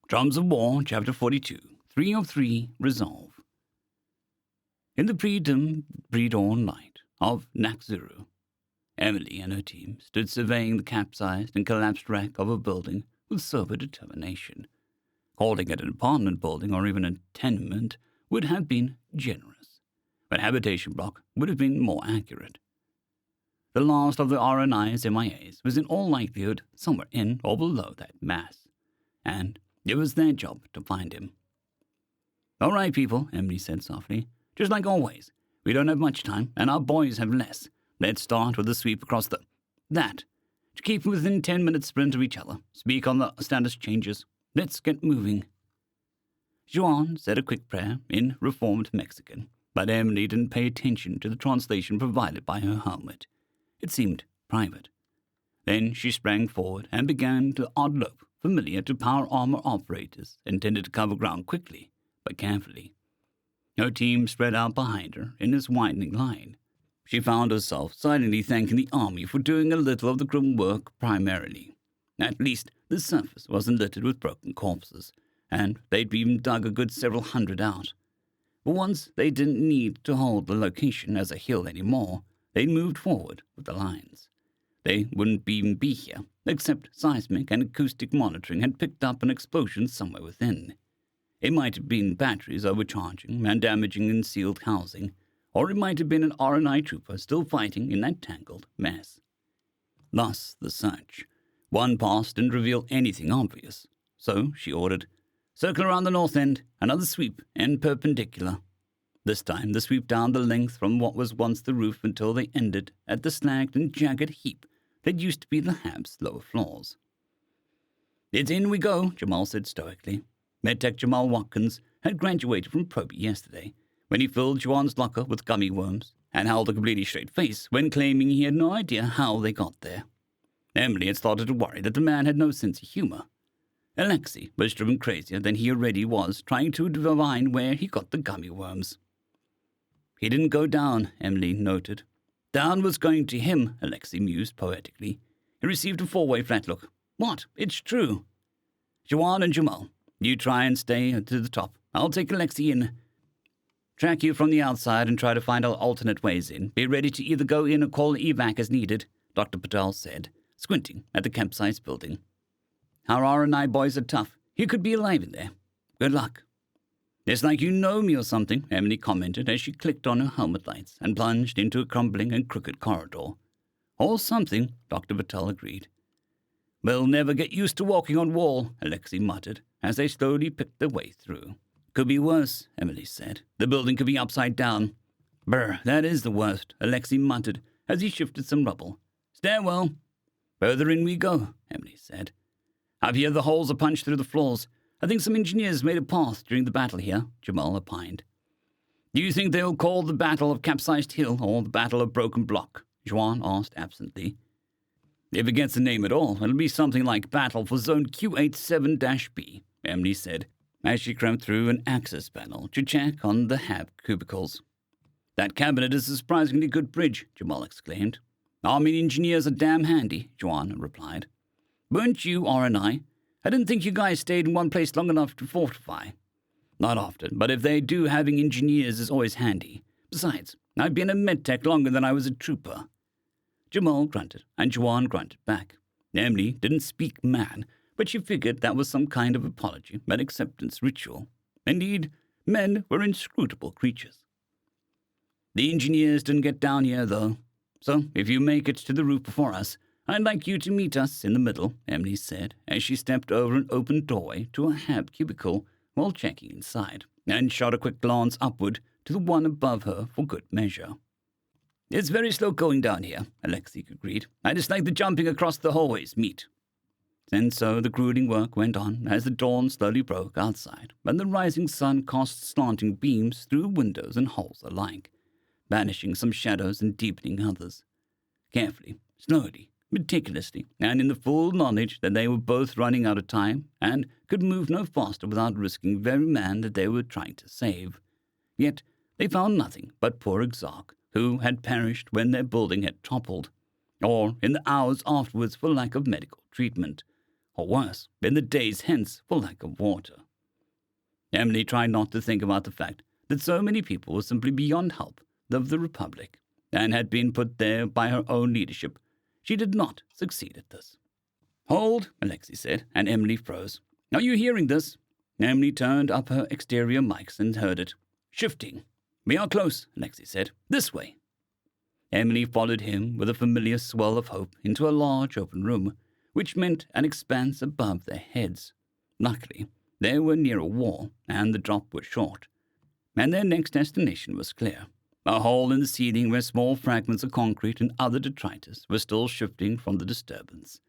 Drums of War, Chapter 42, 303, Resolve. In the pre-dawn light of Naxuru, Emily and her team stood surveying the capsized and collapsed wreck of a building with sober determination. Calling it an apartment building or even a tenement would have been generous, but habitation block would have been more accurate. The last of the RNI's MIAs was in all likelihood somewhere in or below that mass, and it was their job to find him. "All right, people," Emily said softly. "Just like always. We don't have much time, and our boys have less. Let's start with a sweep across that. To keep within 10-minute sprint of each other. Speak on the status changes. Let's get moving." Juan said a quick prayer in Reformed Mexican, but Emily didn't pay attention to the translation provided by her helmet. It seemed private. Then she sprang forward and began the odd lope familiar to power armor operators intended to cover ground quickly, but carefully. Her team spread out behind her in this widening line. She found herself silently thanking the army for doing a little of the grim work primarily. At least the surface wasn't littered with broken corpses, and they'd even dug a good several hundred out. But once they didn't need to hold the location as a hill anymore, they moved forward with the lines. They wouldn't even be here, except seismic and acoustic monitoring had picked up an explosion somewhere within. It might have been batteries overcharging and damaging concealed housing, or it might have been an RNI trooper still fighting in that tangled mess. Thus the search. One pass didn't reveal anything obvious, so she ordered, "Circle around the north end, another sweep, and perpendicular." This time the sweep down the length from what was once the roof until they ended at the snagged and jagged heap that used to be the hab's lower floors. "It's in we go," Jamal said stoically. MedTech Jamal Watkins had graduated from Proby yesterday, when he filled Juan's locker with gummy worms and held a completely straight face when claiming he had no idea how they got there. Emily had started to worry that the man had no sense of humor. Alexei was driven crazier than he already was trying to divine where he got the gummy worms. "He didn't go down," Emily noted. "Down was going to him," Alexei mused poetically. He received a four-way flat look. "What? It's true." "Juan and Jamal, you try and stay to the top. I'll take Alexei in. Track you from the outside and try to find alternate ways in. Be ready to either go in or call evac as needed," Dr. Patel said, squinting at the campsite building. "Our R&I boys are tough. You could be alive in there. Good luck." "It's like you know me or something," Emily commented as she clicked on her helmet lights and plunged into a crumbling and crooked corridor. "Or something," Dr. Patel agreed. "We'll never get used to walking on wall," Alexei muttered as they slowly picked their way through. "Could be worse," Emily said. "The building could be upside down." "Brr, that is the worst," Alexei muttered as he shifted some rubble. "Stairwell." "Further in we go," Emily said. "I've heard the holes are punched through the floors. I think some engineers made a path during the battle here," Jamal opined. "Do you think they'll call the Battle of Capsized Hill or the Battle of Broken Block?" Juan asked absently. "If it gets a name at all, it'll be something like Battle for Zone Q87-B, Emily said, as she crept through an access panel to check on the HAB cubicles. "That cabinet is a surprisingly good bridge," Jamal exclaimed. "Army engineers are damn handy," Juan replied. "Weren't you, R&I? I didn't think you guys stayed in one place long enough to fortify." "Not often, but if they do, having engineers is always handy. Besides, I've been a medtech longer than I was a trooper." Jamal grunted, and Juan grunted back. Emily didn't speak man, but she figured that was some kind of apology and acceptance ritual. Indeed, men were inscrutable creatures. "The engineers didn't get down here, though. So, if you make it to the roof before us, I'd like you to meet us in the middle," Emily said, as she stepped over an open doorway to a HAB cubicle while checking inside, and shot a quick glance upward to the one above her for good measure. "It's very slow going down here," Alexei agreed. "I dislike the jumping across the hallways, meet." And so the grueling work went on as the dawn slowly broke outside, and the rising sun cast slanting beams through windows and holes alike, banishing some shadows and deepening others. Carefully, slowly, meticulously, and in the full knowledge that they were both running out of time and could move no faster without risking the very man that they were trying to save. Yet they found nothing but poor Exarch, who had perished when their building had toppled, or in the hours afterwards for lack of medical treatment, or worse, in the days hence for lack of water. Emily tried not to think about the fact that so many people were simply beyond help of the Republic, and had been put there by her own leadership. She did not succeed at this. "Hold," Alexei said, and Emily froze. "Are you hearing this?" Emily turned up her exterior mics and heard it. "Shifting. We are close," Alexei said. "This way." Emily followed him with a familiar swell of hope into a large open room, which meant an expanse above their heads. Luckily, they were near a wall, and the drop was short, and their next destination was clear. A hole in the ceiling where small fragments of concrete and other detritus were still shifting from the disturbance.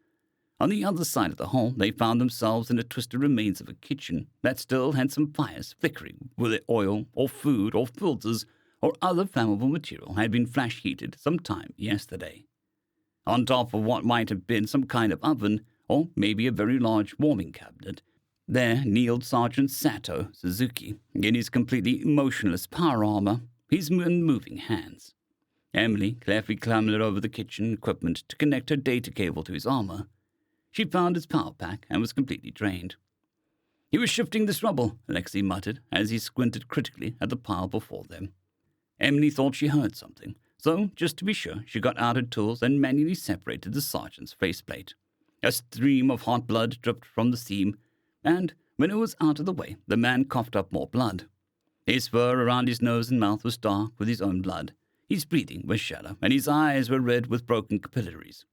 On the other side of the hole, they found themselves in the twisted remains of a kitchen that still had some fires flickering, where oil or food or filters or other flammable material had been flash-heated some time yesterday. On top of what might have been some kind of oven, or maybe a very large warming cabinet, there kneeled Sergeant Sato Suzuki in his completely motionless power armor, his unmoving hands. Emily carefully clambered over the kitchen equipment to connect her data cable to his armor. She found his power pack and was completely drained. "He was shifting this rubble," Alexei muttered as he squinted critically at the pile before them. Emily thought she heard something, so just to be sure, she got out her tools and manually separated the sergeant's faceplate. A stream of hot blood dripped from the seam, and when it was out of the way, the man coughed up more blood. His fur around his nose and mouth was dark with his own blood. His breathing was shallow, and his eyes were red with broken capillaries.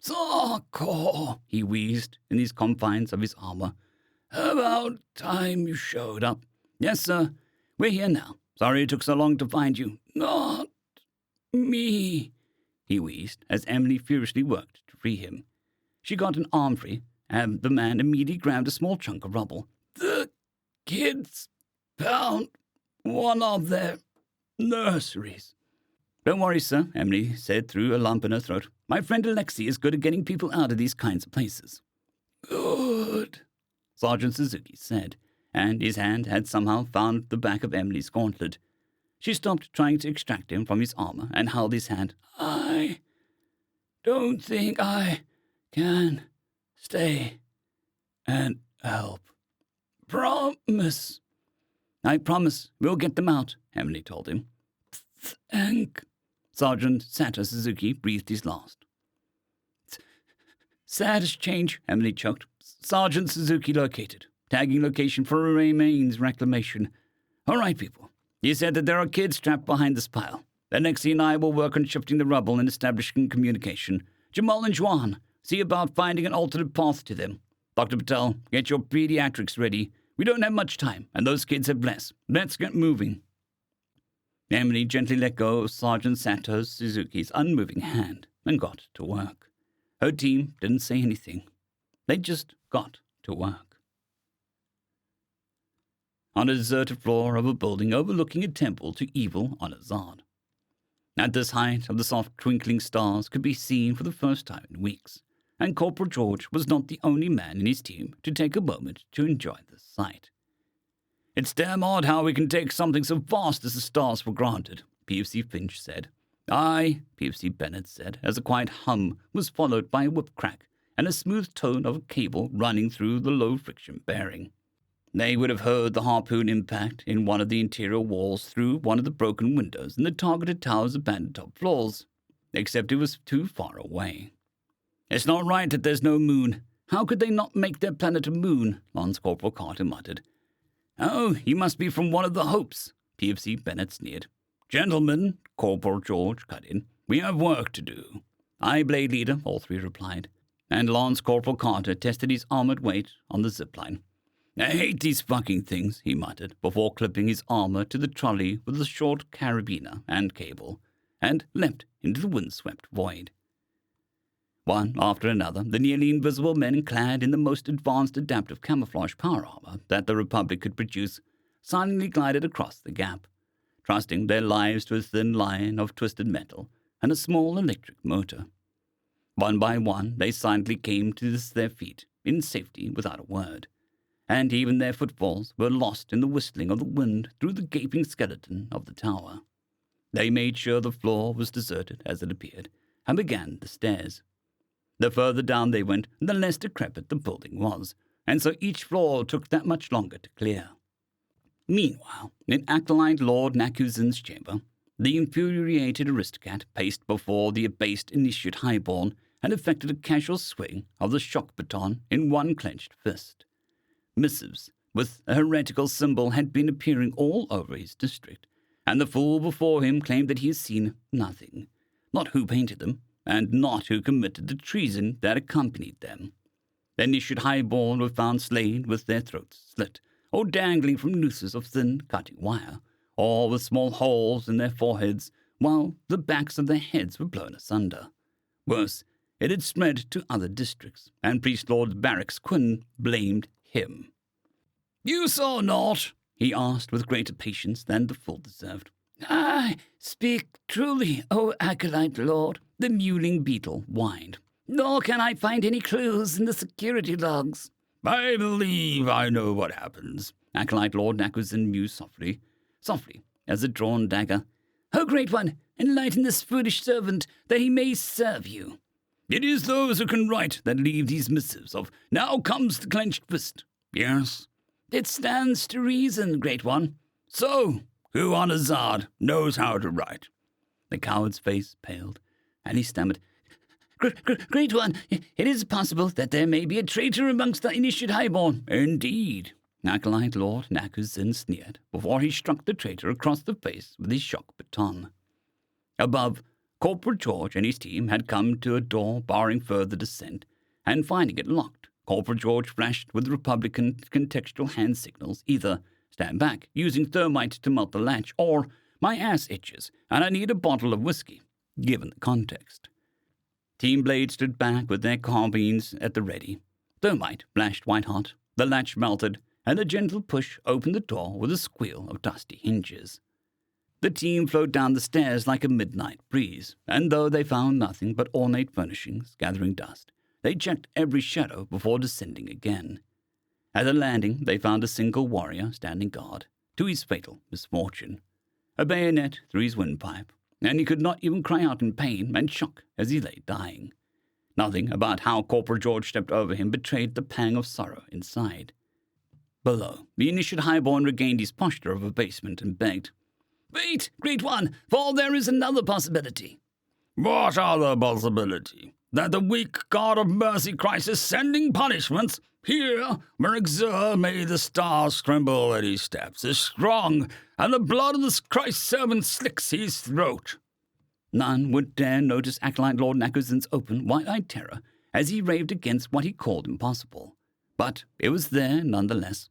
"Sarkor," he wheezed in these confines of his armor. "About time you showed up." "Yes, sir. We're here now. Sorry it took so long to find you." "Not me," he wheezed as Emily furiously worked to free him. She got an arm free, and the man immediately grabbed a small chunk of rubble. "The kids found one of their nurseries." "Don't worry, sir," Emily said through a lump in her throat. "My friend Alexei is good at getting people out of these kinds of places." "Good," Sergeant Suzuki said, and his hand had somehow found the back of Emily's gauntlet. She stopped trying to extract him from his armor and held his hand. "I don't think I can stay and help. Promise." "I promise we'll get them out," Emily told him. "Thank." Sergeant Sato Suzuki breathed his last. "Status change," Emily choked. "Sergeant Suzuki located. Tagging location for a remains reclamation. All right, people. You said that there are kids trapped behind this pile. Alexei and I will work on shifting the rubble and establishing communication. Jamal and Juan, see about finding an alternate path to them. Dr. Patel, get your pediatrics ready. We don't have much time, and those kids have less. Let's get moving." Emily gently let go of Sergeant Sato Suzuki's unmoving hand and got to work. Her team didn't say anything. They just got to work. On a deserted floor of a building overlooking a temple to evil Onazad. At this height of the soft twinkling stars could be seen for the first time in weeks, and Corporal George was not the only man in his team to take a moment to enjoy the sight. "It's damn odd how we can take something so vast as the stars for granted," PFC Finch said. "Aye," PFC Bennett said, as a quiet hum was followed by a whip crack and a smooth tone of a cable running through the low-friction bearing. They would have heard the harpoon impact in one of the interior walls through one of the broken windows in the targeted tower's abandoned top floors, except it was too far away. "It's not right that there's no moon. How could they not make their planet a moon?" Lance Corporal Carter muttered. "Oh, you must be from one of the Hopes," PFC Bennett sneered. "Gentlemen," Corporal George cut in, "we have work to do." "Aye, Blade Leader," all three replied, and Lance Corporal Carter tested his armored weight on the zipline. "I hate these fucking things," he muttered, before clipping his armor to the trolley with a short carabiner and cable, and leapt into the windswept void. One after another, the nearly invisible men clad in the most advanced adaptive camouflage power armor that the Republic could produce silently glided across the gap, trusting their lives to a thin line of twisted metal and a small electric motor. One by one, they silently came to their feet, in safety without a word, and even their footfalls were lost in the whistling of the wind through the gaping skeleton of the tower. They made sure the floor was deserted as it appeared, and began the stairs. The further down they went, the less decrepit the building was, and so each floor took that much longer to clear. Meanwhile, in Acolyte Lord Nakuzin's chamber, the infuriated aristocrat paced before the abased initiate highborn and effected a casual swing of the shock baton in one clenched fist. Missives with a heretical symbol had been appearing all over his district, and the fool before him claimed that he had seen nothing, not who painted them, and not who committed the treason that accompanied them. The initiate highborn were found slain with their throats slit, or dangling from nooses of thin cutting wire, or with small holes in their foreheads, while the backs of their heads were blown asunder. Worse, it had spread to other districts, and Priest Lord Barracks Quinn blamed him. "You saw naught?" he asked with greater patience than the fool deserved. "I speak truly, O Acolyte Lord," the mewling beetle whined. "Nor can I find any clues in the security logs." "I believe I know what happens," Acolyte Lord Nakuzin mused softly as a drawn dagger. "O Great One, enlighten this foolish servant, that he may serve you." "It is those who can write that leave these missives of 'Now comes the clenched fist.' Yes?" "It stands to reason, Great One." "So, who on Azad knows how to write?" The coward's face paled, and he stammered, Great One, it is possible that there may be a traitor amongst the initiate highborn." "Indeed," Acolyte Lord Nakuzin sneered before he struck the traitor across the face with his shock baton. Above, Corporal George and his team had come to a door barring further descent, and finding it locked, Corporal George flashed with Republican contextual hand signals, either "stand back, using thermite to melt the latch," or "my ass itches, and I need a bottle of whiskey," given the context. Team Blade stood back with their carbines at the ready. Thermite flashed white-hot, the latch melted, and a gentle push opened the door with a squeal of dusty hinges. The team flowed down the stairs like a midnight breeze, and though they found nothing but ornate furnishings gathering dust, they checked every shadow before descending again. At the landing, they found a single warrior standing guard to his fatal misfortune, a bayonet through his windpipe, and he could not even cry out in pain and shock as he lay dying. Nothing about how Corporal George stepped over him betrayed the pang of sorrow inside. Below, the initiate highborn regained his posture of abasement and begged, "Wait, Great One, for there is another possibility." "What other possibility? That the weak God of mercy Christ is sending punishments here, where Exur made the stars tremble at his steps, is strong, and the blood of this Christ servant slicks his throat." None would dare notice Acolyte Lord Nakuzin's open, wide-eyed terror as he raved against what he called impossible. But it was there nonetheless.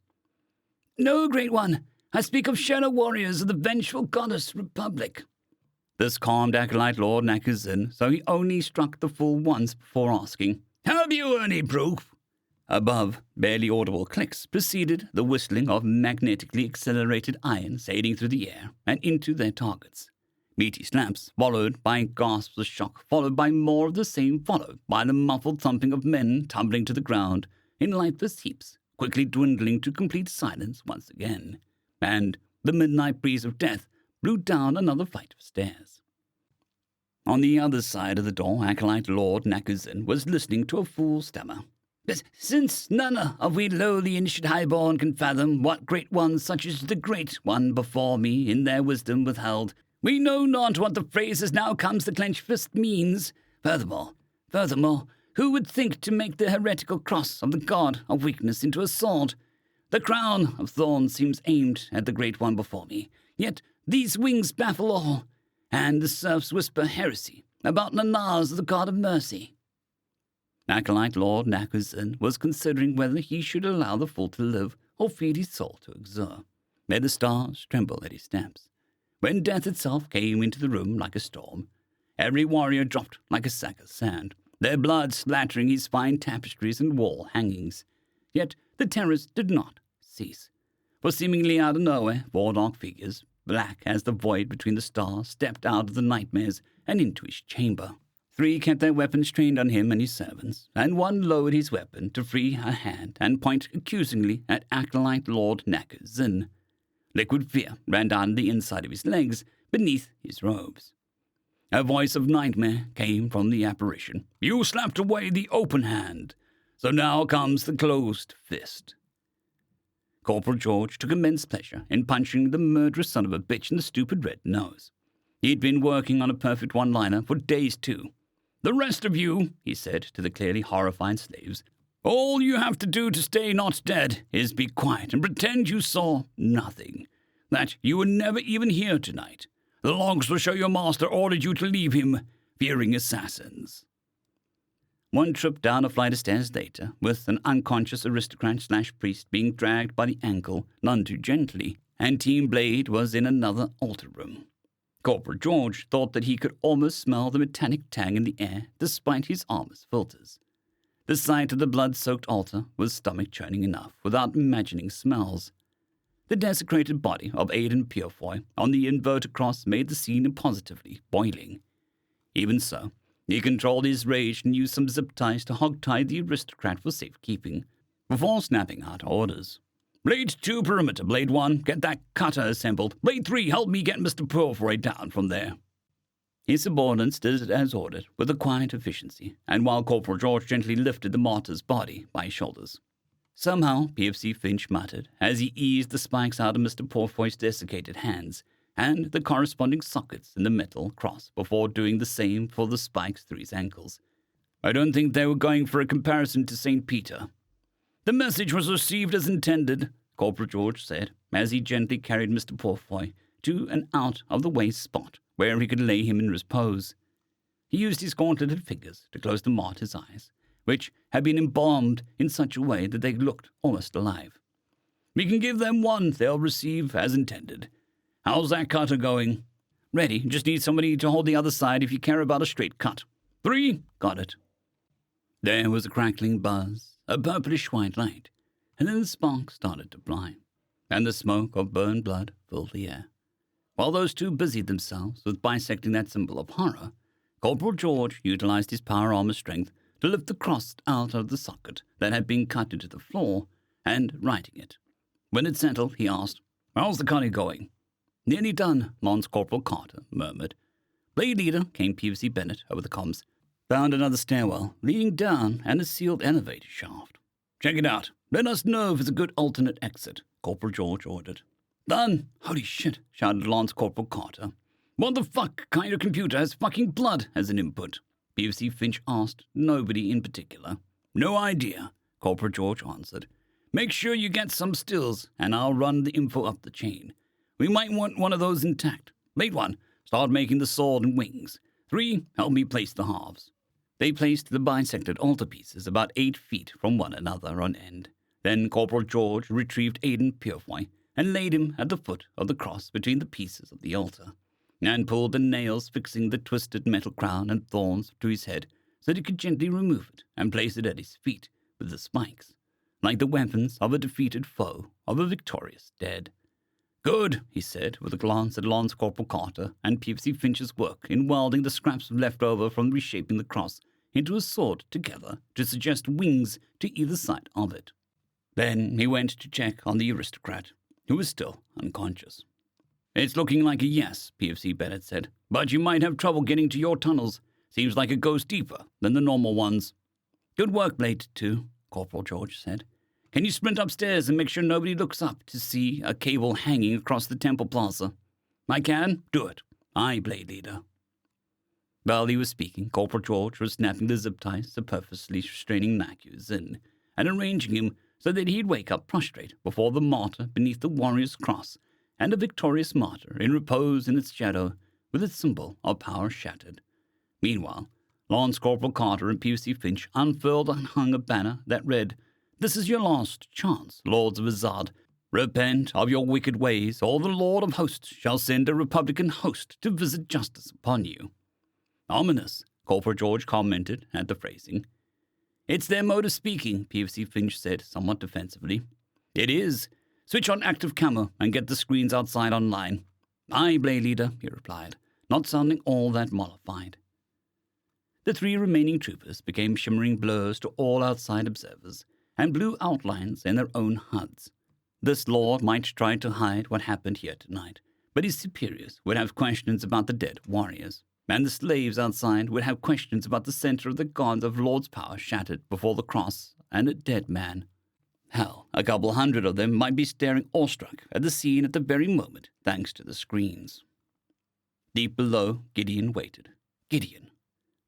"No, Great One, I speak of shadow warriors of the vengeful goddess Republic." This calmed Acolyte Lord Nakuzin, so he only struck the fool once before asking, "Have you any proof?" Above, barely audible clicks preceded the whistling of magnetically accelerated iron sailing through the air and into their targets. Meaty slaps, followed by gasps of shock, followed by more of the same, followed by the muffled thumping of men tumbling to the ground in lifeless heaps, quickly dwindling to complete silence once again. And the midnight breeze of death blew down another flight of stairs. On the other side of the door, Acolyte Lord Nakuzin was listening to a fool stammer. "Since none of we lowly initiate highborn can fathom what great ones such as the Great One before me in their wisdom withheld, we know not what the phrases 'now comes the clenched fist' means. Furthermore, who would think to make the heretical cross of the god of weakness into a sword? The crown of thorns seems aimed at the Great One before me, yet these wings baffle all, and the serfs whisper heresy about Nanars, the god of mercy." Acolyte Lord Nakuzin was considering whether he should allow the fool to live or feed his soul to Exur. May the stars tremble at his steps. When death itself came into the room like a storm, every warrior dropped like a sack of sand, their blood splattering his fine tapestries and wall hangings. Yet the terrors did not cease, for seemingly out of nowhere, 4 dark figures, black as the void between the stars, stepped out of the nightmares and into his chamber. 3 kept their weapons trained on him and his servants, and 1 lowered his weapon to free a hand and point accusingly at Acolyte Lord Nakuzin. Liquid fear ran down the inside of his legs beneath his robes. A voice of nightmare came from the apparition. "You slapped away the open hand, so now comes the closed fist." Corporal George took immense pleasure in punching the murderous son of a bitch in the stupid red nose. He'd been working on a perfect one-liner for days too. "The rest of you," he said to the clearly horrified slaves, "all you have to do to stay not dead is be quiet and pretend you saw nothing, that you were never even here tonight. The logs will show your master ordered you to leave him, fearing assassins." One trip down a flight of stairs later, with an unconscious aristocrat/priest being dragged by the ankle none too gently, and Team Blade was in another altar room. Corporal George thought that he could almost smell the metallic tang in the air despite his armor's filters. The sight of the blood-soaked altar was stomach-churning enough without imagining smells. The desecrated body of Aidan Purefoy on the inverted cross made the scene positively boiling. Even so, he controlled his rage and used some zip ties to hog-tie the aristocrat for safekeeping, before snapping out orders. "Blade 2 perimeter, Blade 1, get that cutter assembled. Blade 3, help me get Mr. Purefoy down from there." His subordinates did as ordered with a quiet efficiency, and while Corporal George gently lifted the martyr's body by his shoulders. Somehow, PFC Finch muttered as he eased the spikes out of Mr. Purefoy's desiccated hands and the corresponding sockets in the metal cross before doing the same for the spikes through his ankles. "I don't think they were going for a comparison to St. Peter." "The message was received as intended," Corporal George said as he gently carried Mr. Purefoy to an out-of-the-way spot where he could lay him in repose. He used his gauntleted fingers to close the martyr's eyes, which had been embalmed in such a way that they looked almost alive. "We can give them one they'll receive as intended. How's that cutter going?" "Ready. Just need somebody to hold the other side if you care about a straight cut." 3, got it." There was a crackling buzz, a purplish-white light, and then the sparks started to fly, and the smoke of burned blood filled the air. While those two busied themselves with bisecting that symbol of horror, Corporal George utilized his power armor strength to lift the cross out of the socket that had been cut into the floor and righting it. When it settled, he asked, "How's the cutting going?" "Nearly done," Lance Corporal Carter murmured. "Blade Leader," came PFC Bennett over the comms, "found another stairwell leading down and a sealed elevator shaft." "Check it out. Let us know if it's a good alternate exit," Corporal George ordered. "Done." "Holy shit," shouted Lance Corporal Carter. "What the fuck kind of computer has fucking blood as an input?" PFC Finch asked nobody in particular. "No idea," Corporal George answered. "Make sure you get some stills, and I'll run the info up the chain. We might want one of those intact. Late 1, start making the sword and wings. 3, help me place the halves." They placed the bisected altar pieces about 8 feet from one another on end. Then Corporal George retrieved Aidan Purefoy and laid him at the foot of the cross between the pieces of the altar, and pulled the nails fixing the twisted metal crown and thorns to his head so that he could gently remove it and place it at his feet with the spikes, like the weapons of a defeated foe of a victorious dead. "Good," he said, with a glance at Lance Corporal Carter and PFC Finch's work in welding the scraps left over from reshaping the cross into a sword together to suggest wings to either side of it. Then he went to check on the aristocrat, who was still unconscious. "It's looking like a yes," PFC Bennett said, "but you might have trouble getting to your tunnels. Seems like it goes deeper than the normal ones." "Good work, Blade 2, Corporal George said. "Can you sprint upstairs and make sure nobody looks up to see a cable hanging across the temple plaza?" "I can. Do it. Aye, Blade Leader." While he was speaking, Corporal George was snapping the zip ties superfluously restraining Nakus in, and arranging him so that he'd wake up prostrate before the martyr beneath the warrior's cross, and a victorious martyr in repose in its shadow, with its symbol of power shattered. Meanwhile, Lance Corporal Carter and PFC Finch unfurled and hung a banner that read, "This is your last chance, Lords of Azad. Repent of your wicked ways, or the Lord of Hosts shall send a Republican host to visit justice upon you." "Ominous," Corporal George commented at the phrasing. "It's their mode of speaking," PFC Finch said somewhat defensively. "It is. Switch on active camo and get the screens outside online." "Aye, Blade Leader," he replied, not sounding all that mollified. The 3 remaining troopers became shimmering blurs to all outside observers, and blue outlines in their own HUDs. This lord might try to hide what happened here tonight, but his superiors would have questions about the dead warriors. and the slaves outside would have questions about the center of the gods of Lord's power shattered before the cross and a dead man. Hell, a couple hundred of them might be staring awestruck at the scene at the very moment, thanks to the screens. Deep below, Gideon waited. Gideon.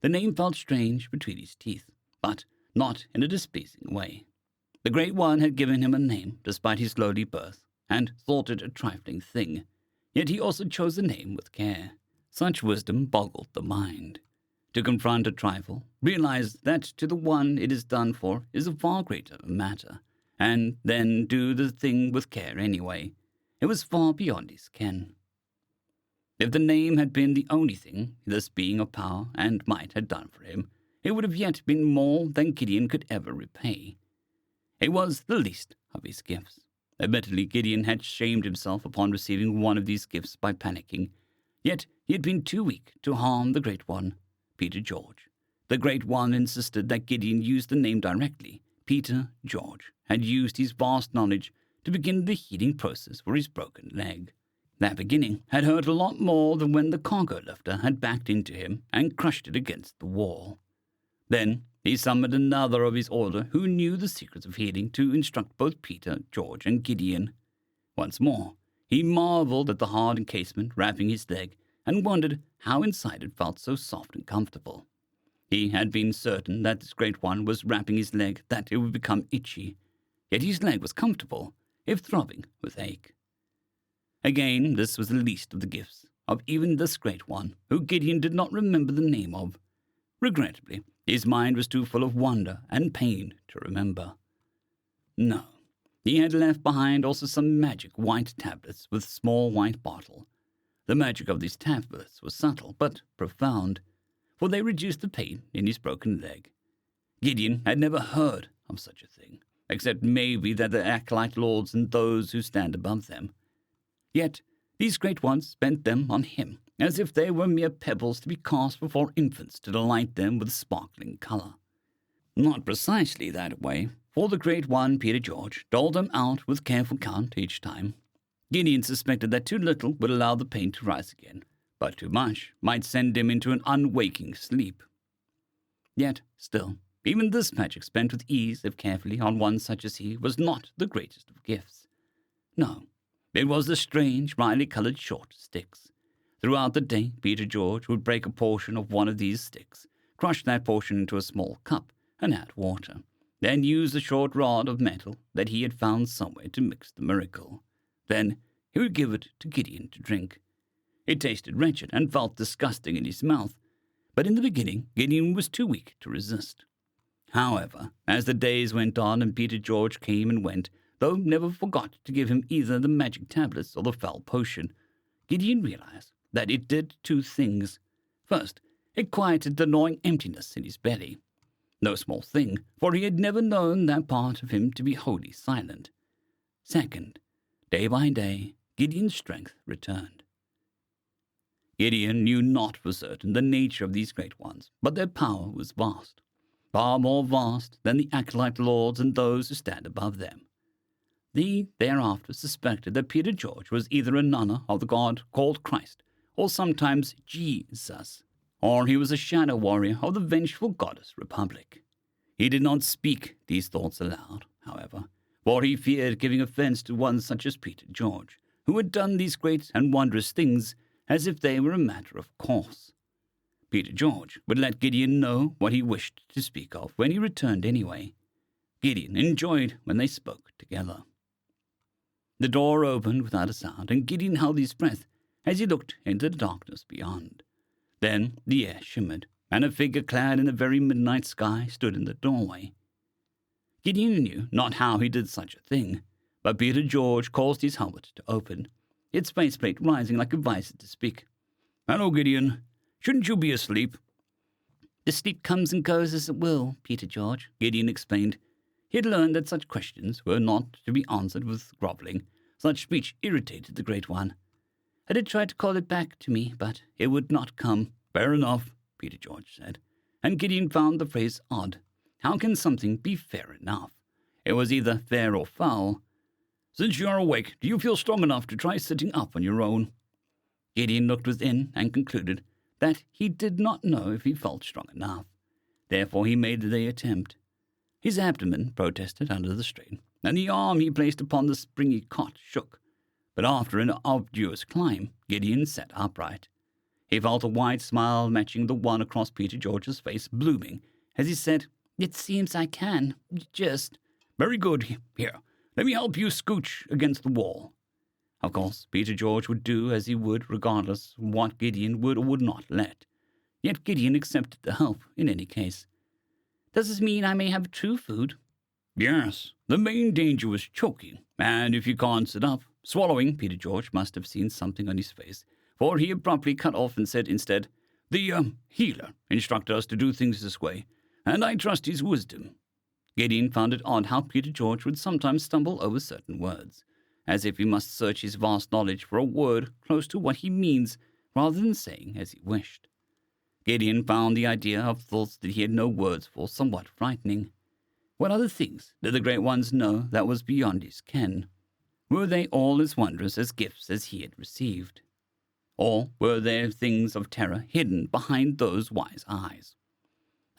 The name felt strange between his teeth, but not in a displeasing way. The Great One had given him a name despite his lowly birth, and thought it a trifling thing, yet he also chose the name with care. Such wisdom boggled the mind. To confront a trifle, realize that to the one it is done for is a far greater matter, and then do the thing with care anyway. It was far beyond his ken. If the name had been the only thing this being of power and might had done for him, it would have yet been more than Gideon could ever repay. It was the least of his gifts. Admittedly, Gideon had shamed himself upon receiving one of these gifts by panicking, yet he had been too weak to harm the Great One, Peter George. The Great One insisted that Gideon use the name directly. Peter George had used his vast knowledge to begin the healing process for his broken leg. That beginning had hurt a lot more than when the cargo lifter had backed into him and crushed it against the wall. Then he summoned another of his order who knew the secrets of healing to instruct both Peter, George, and Gideon. Once more, he marveled at the hard encasement wrapping his leg and wondered how inside it felt so soft and comfortable. He had been certain that this Great One was wrapping his leg that it would become itchy, yet his leg was comfortable, if throbbing with ache. Again, this was the least of the gifts of even this Great One, who Gideon did not remember the name of. Regrettably, his mind was too full of wonder and pain to remember. No, he had left behind also some magic white tablets with a small white bottle. The magic of these tablets was subtle but profound, for they reduced the pain in his broken leg. Gideon had never heard of such a thing, except maybe that the acolyte lords and those who stand above them. Yet these great ones spent them on him, as if they were mere pebbles to be cast before infants to delight them with sparkling color. Not precisely that way, for the Great One, Peter George, doled them out with careful count each time. Gideon suspected that too little would allow the pain to rise again, but too much might send him into an unwaking sleep. Yet, still, even this magic spent with ease, if carefully, on one such as he, was not the greatest of gifts. No, it was the strange, brightly-colored short sticks. Throughout the day, Peter George would break a portion of one of these sticks, crush that portion into a small cup, and add water, then use the short rod of metal that he had found somewhere to mix the miracle. Then he would give it to Gideon to drink. It tasted wretched and felt disgusting in his mouth, but in the beginning Gideon was too weak to resist. However, as the days went on and Peter George came and went, though never forgot to give him either the magic tablets or the foul potion, Gideon realized that it did two things. First, it quieted the gnawing emptiness in his belly. No small thing, for he had never known that part of him to be wholly silent. Second, day by day, Gideon's strength returned. Gideon knew not for certain the nature of these great ones, but their power was vast, far more vast than the acolyte lords and those who stand above them. He thereafter suspected that Peter George was either a nunner of the god called Christ, or sometimes Jesus, or he was a shadow warrior of the vengeful goddess Republic. He did not speak these thoughts aloud, however, for he feared giving offense to one such as Peter George, who had done these great and wondrous things as if they were a matter of course. Peter George would let Gideon know what he wished to speak of when he returned anyway. Gideon enjoyed when they spoke together. The door opened without a sound, and Gideon held his breath as he looked into the darkness beyond. Then the air shimmered, and a figure clad in the very midnight sky stood in the doorway. Gideon knew not how he did such a thing, but Peter George caused his helmet to open, its faceplate rising like a visor to speak. "Hello, Gideon. Shouldn't you be asleep?" "The sleep comes and goes as it will, Peter George," Gideon explained. He had learned that such questions were not to be answered with groveling. Such speech irritated the Great One. "I did try to call it back to me, but it would not come." "Fair enough," Peter George said, and Gideon found the phrase odd. How can something be fair enough? It was either fair or foul. "Since you are awake, do you feel strong enough to try sitting up on your own?" Gideon looked within and concluded that he did not know if he felt strong enough. Therefore he made the attempt. His abdomen protested under the strain, and the arm he placed upon the springy cot shook. But after an arduous climb, Gideon sat upright. He felt a wide smile matching the one across Peter George's face blooming as he said, "It seems I can. Just—" "Very good. Here, let me help you scooch against the wall." Of course, Peter George would do as he would regardless of what Gideon would or would not let. Yet Gideon accepted the help in any case. "Does this mean I may have true food?" "Yes. The main danger was choking, and if you can't sit up, swallowing." Peter George must have seen something on his face, for he abruptly cut off and said instead, "The healer instructed us to do things this way, and I trust his wisdom." Gideon found it odd how Peter George would sometimes stumble over certain words, as if he must search his vast knowledge for a word close to what he means rather than saying as he wished. Gideon found the idea of thoughts that he had no words for somewhat frightening. What other things did the Great Ones know that was beyond his ken? Were they all as wondrous as gifts as he had received? Or were there things of terror hidden behind those wise eyes?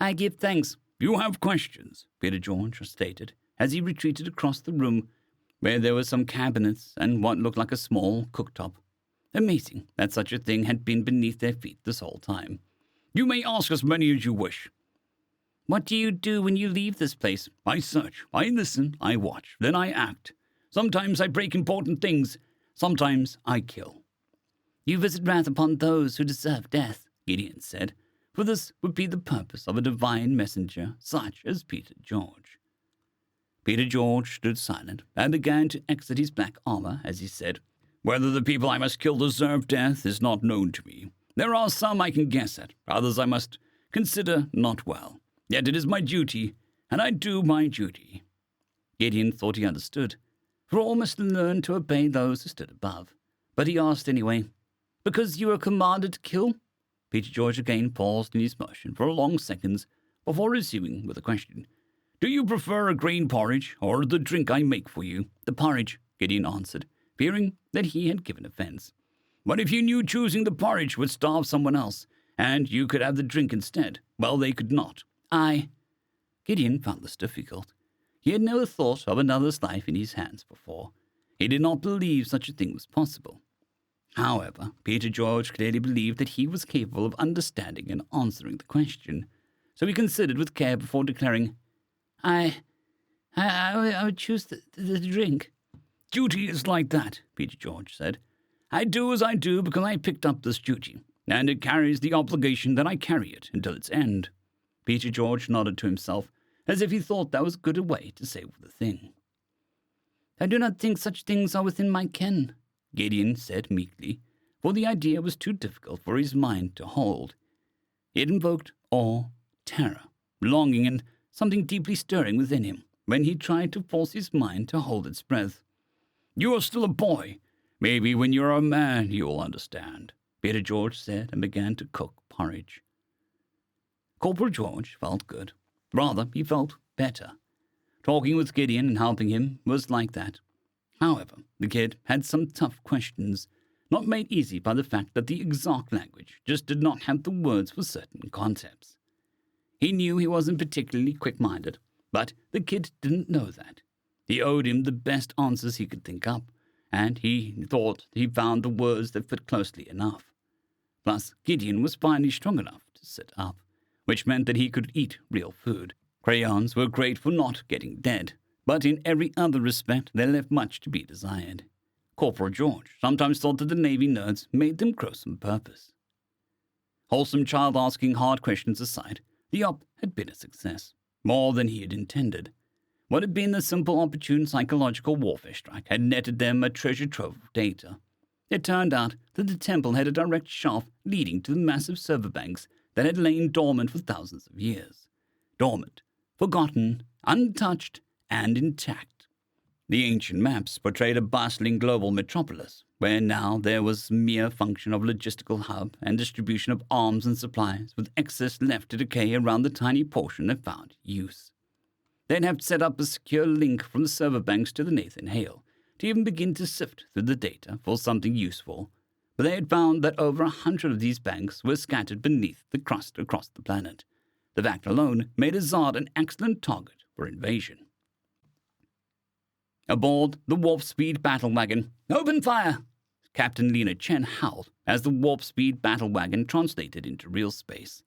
"I give thanks." "You have questions," Peter George stated, as he retreated across the room, where there were some cabinets and what looked like a small cooktop. Amazing that such a thing had been beneath their feet this whole time. "You may ask as many as you wish." "What do you do when you leave this place?" "I search, I listen, I watch, then I act. Sometimes I break important things, sometimes I kill." "You visit wrath upon those who deserve death," Gideon said, for this would be the purpose of a divine messenger such as Peter George. Peter George stood silent and began to exit his black armor as he said, "Whether the people I must kill deserve death is not known to me. There are some I can guess at, others I must consider not well. Yet it is my duty, and I do my duty." Gideon thought he understood, for all must learn to obey those who stood above. But he asked anyway, "Because you are commanded to kill?" Peter George again paused in his motion for a long seconds before resuming with a question. "Do you prefer a grain porridge or the drink I make for you?" "The porridge," Gideon answered, fearing that he had given offense. "But if you knew choosing the porridge would starve someone else, and you could have the drink instead, well, they could not." Gideon found this difficult. He had never thought of another's life in his hands before. He did not believe such a thing was possible. However, Peter George clearly believed that he was capable of understanding and answering the question, so he considered with care before declaring, I would choose the drink." "Duty is like that," Peter George said. "I do as I do because I picked up this duty, and it carries the obligation that I carry it until its end." Peter George nodded to himself, as if he thought that was good a way to say the thing. "I do not think such things are within my ken," Gideon said meekly, for the idea was too difficult for his mind to hold. It invoked awe, terror, longing, and something deeply stirring within him when he tried to force his mind to hold its breath. "You are still a boy. Maybe when you are a man you will understand," Peter George said and began to cook porridge. Corporal George felt good. Rather, he felt better. Talking with Gideon and helping him was like that. However, the kid had some tough questions, not made easy by the fact that the Exarch language just did not have the words for certain concepts. He knew he wasn't particularly quick-minded, but the kid didn't know that. He owed him the best answers he could think up, and he thought he found the words that fit closely enough. Plus, Gideon was finally strong enough to sit up, which meant that he could eat real food. Crayons were great for not getting dead, but in every other respect they left much to be desired. Corporal George sometimes thought that the Navy nerds made them gross on purpose. Wholesome child asking hard questions aside, the op had been a success, more than he had intended. What had been a simple opportune psychological warfare strike had netted them a treasure trove of data. It turned out that the temple had a direct shaft leading to the massive server banks that had lain dormant for thousands of years. Dormant, forgotten, untouched, and intact. The ancient maps portrayed a bustling global metropolis, where now there was mere function of logistical hub and distribution of arms and supplies, with excess left to decay around the tiny portion that found use. They'd have set up a secure link from the server banks to the Nathan Hale, to even begin to sift through the data for something useful, for they had found that over 100 of these banks were scattered beneath the crust across the planet. The fact alone made Azad an excellent target for invasion. Aboard the warp-speed battle wagon, "Open fire!" Captain Lena Chen howled as the warp-speed battle wagon translated into real space.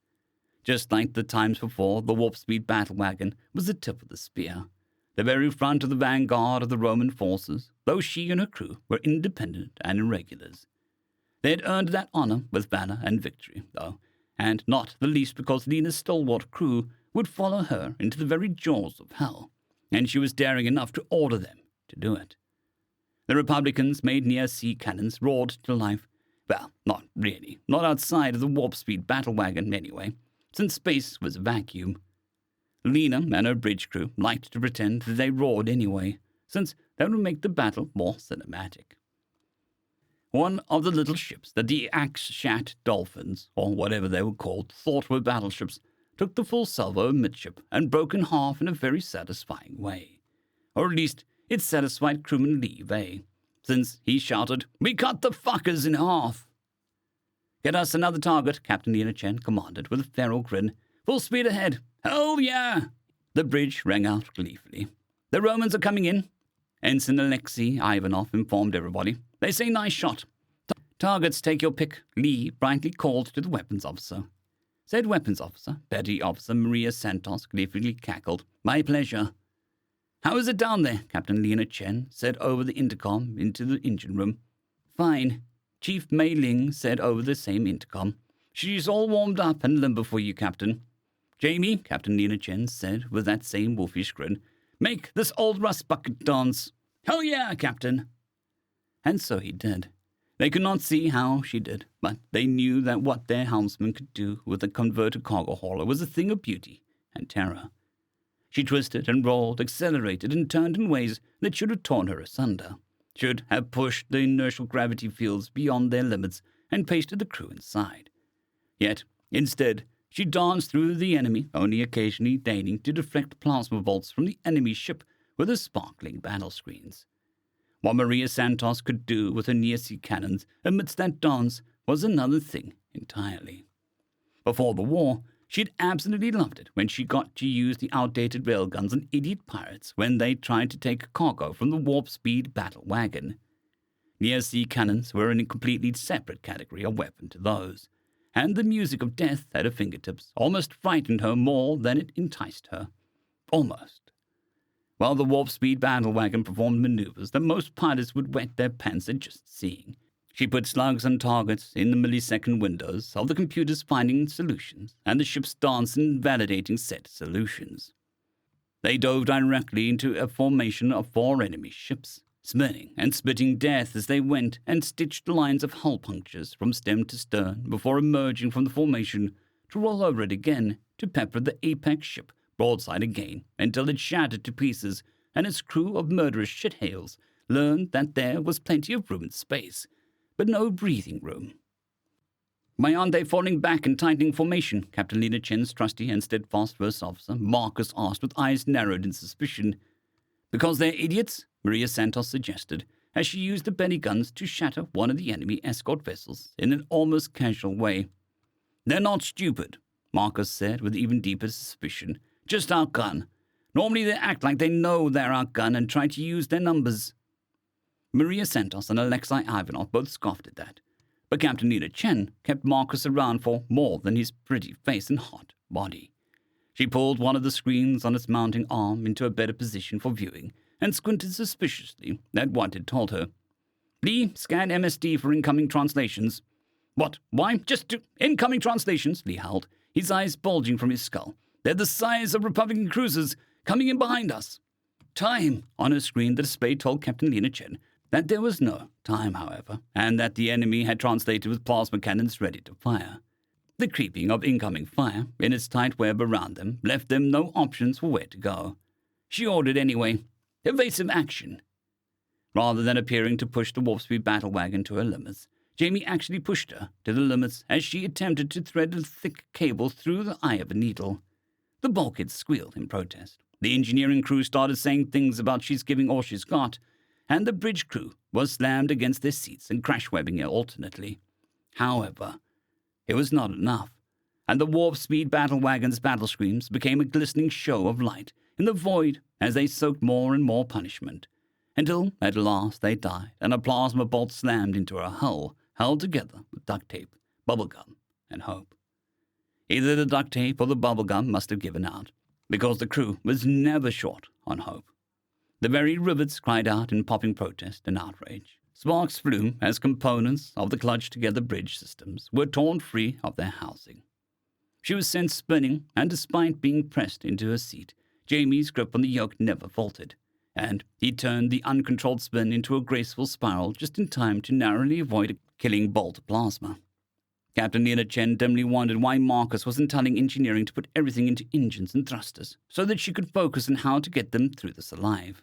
Just like the times before, the warp-speed battle wagon was the tip of the spear, the very front of the vanguard of the Roman forces, though she and her crew were independent and irregulars. They had earned that honor with valor and victory, though, and not the least because Lena's stalwart crew would follow her into the very jaws of hell, and she was daring enough to order them to do it. The Republicans made near-sea cannons roared to life. Well, not really, not outside of the warp-speed battle wagon anyway, since space was a vacuum. Lena and her bridge crew liked to pretend that they roared anyway, since that would make the battle more cinematic. One of the little ships that the Axe-Shat Dolphins, or whatever they were called, thought were battleships, took the full salvo amidship and broke in half in a very satisfying way. Or at least, it satisfied crewman Lee Vey, since he shouted, "We cut the fuckers in half!" "Get us another target," Captain Lena Chen commanded with a feral grin. "Full speed ahead! Hell yeah!" The bridge rang out gleefully. "The Romans are coming in," Ensign Alexei Ivanov informed everybody. "They say nice shot. Targets, take your pick," Lee brightly called to the weapons officer. Said weapons officer, Petty Officer Maria Santos, gleefully cackled. "My pleasure." "How is it down there?" Captain Lena Chen said over the intercom into the engine room. "Fine," Chief Mei Ling said over the same intercom. "She's all warmed up and limber for you, Captain." "Jamie," Captain Lena Chen said with that same wolfish grin, "make this old rust bucket dance." "Hell yeah, Captain!" And so he did. They could not see how she did, but they knew that what their helmsman could do with a converted cargo hauler was a thing of beauty and terror. She twisted and rolled, accelerated and turned in ways that should have torn her asunder, should have pushed the inertial gravity fields beyond their limits and pasted the crew inside. Yet, instead, she danced through the enemy, only occasionally deigning to deflect plasma bolts from the enemy ship with her sparkling battle screens. What Maria Santos could do with her near-sea cannons amidst that dance was another thing entirely. Before the war, she'd absolutely loved it when she got to use the outdated railguns on idiot pirates when they tried to take cargo from the warp-speed battle wagon. Near-sea cannons were in a completely separate category of weapon to those, and the music of death at her fingertips almost frightened her more than it enticed her. Almost. While the warp-speed battle wagon performed maneuvers that most pilots would wet their pants at just seeing, she put slugs on targets in the millisecond windows of the computers finding solutions and the ships dancing and validating said solutions. They dove directly into a formation of 4 enemy ships, spinning and spitting death as they went, and stitched lines of hull punctures from stem to stern before emerging from the formation to roll over it again to pepper the apex ship broadside again until it shattered to pieces and its crew of murderous shithails learned that there was plenty of room in space, but no breathing room. "Why aren't they falling back and tightening formation?" Captain Lena Chen's trusty and steadfast first officer, Marcus, asked with eyes narrowed in suspicion. "Because they're idiots," Maria Santos suggested, as she used the belly guns to shatter one of the enemy escort vessels in an almost casual way. "They're not stupid," Marcus said with even deeper suspicion. "Just outgunned. Normally they act like they know they're outgunned and try to use their numbers." Maria Santos and Alexei Ivanov both scoffed at that, but Captain Lena Chen kept Marcus around for more than his pretty face and hot body. She pulled one of the screens on its mounting arm into a better position for viewing and squinted suspiciously at what it told her. "Lee, scan MSD for incoming translations." "What? Why? Just do incoming translations," Lee howled, his eyes bulging from his skull. "They're the size of Republican cruisers coming in behind us." "Time!" On her screen, the display told Captain Lena Chen that there was no time, however, and that the enemy had translated with plasma cannons ready to fire. The creeping of incoming fire in its tight web around them left them no options for where to go. She ordered anyway. Evasive action. Rather than appearing to push the warp-speed battle wagon to her limits, Jamie actually pushed her to the limits as she attempted to thread a thick cable through the eye of a needle. The bulkhead squealed in protest. The engineering crew started saying things about she's giving all she's got, and the bridge crew was slammed against their seats and crash-webbing alternately. However, it was not enough, and the warp-speed battle wagon's battle screams became a glistening show of light in the void as they soaked more and more punishment, until at last they died and a plasma bolt slammed into her hull, held together with duct tape, bubblegum, and hope. Either the duct tape or the bubblegum must have given out, because the crew was never short on hope. The very rivets cried out in popping protest and outrage. Sparks flew as components of the clutched-together bridge systems were torn free of their housing. She was sent spinning, and despite being pressed into her seat, Jamie's grip on the yoke never faltered, and he turned the uncontrolled spin into a graceful spiral just in time to narrowly avoid a killing bolt of plasma. Captain Nina Chen dimly wondered why Marcus wasn't telling engineering to put everything into engines and thrusters, so that she could focus on how to get them through this alive.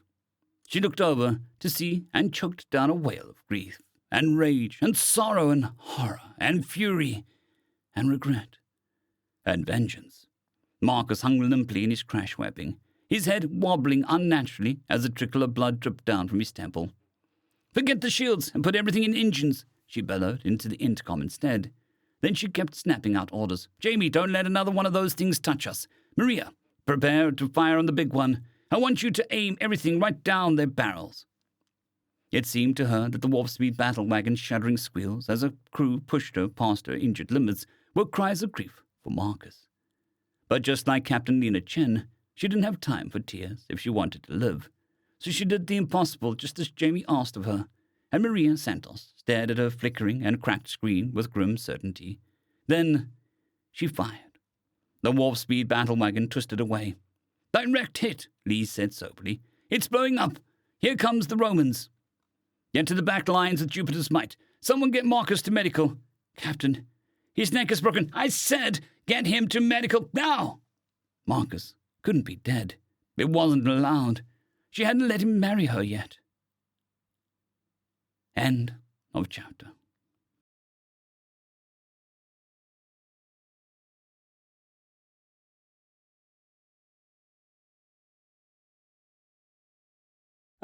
She looked over to see and choked down a wail of grief, and rage, and sorrow, and horror, and fury, and regret, and vengeance. Marcus hung limply in his crash webbing, his head wobbling unnaturally as a trickle of blood dripped down from his temple. "Forget the shields and put everything in engines," she bellowed into the intercom instead. Then she kept snapping out orders. "Jamie, don't let another one of those things touch us. Maria, prepare to fire on the big one. I want you to aim everything right down their barrels." It seemed to her that the warp-speed battle wagon's shuddering squeals as her crew pushed her past her injured limits were cries of grief for Marcus. But just like Captain Nina Chen, she didn't have time for tears if she wanted to live. So she did the impossible just as Jamie asked of her, and Maria Santos stared at her flickering and cracked screen with grim certainty. Then she fired. The warp-speed battle wagon twisted away. "Direct hit," Lee said soberly. "It's blowing up. Here comes the Romans." "Get to the back lines with Jupiter's might. Someone get Marcus to medical." "Captain, his neck is broken." "I said get him to medical now." Marcus couldn't be dead. It wasn't allowed. She hadn't let him marry her yet. End of chapter.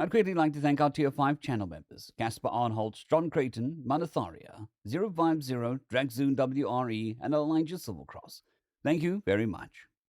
I'd greatly like to thank our Tier 5 channel members, Casper Arnholtz, John Creighton, Manatharia, 050, Dragzoon WRE, and Elijah Silvercross. Thank you very much.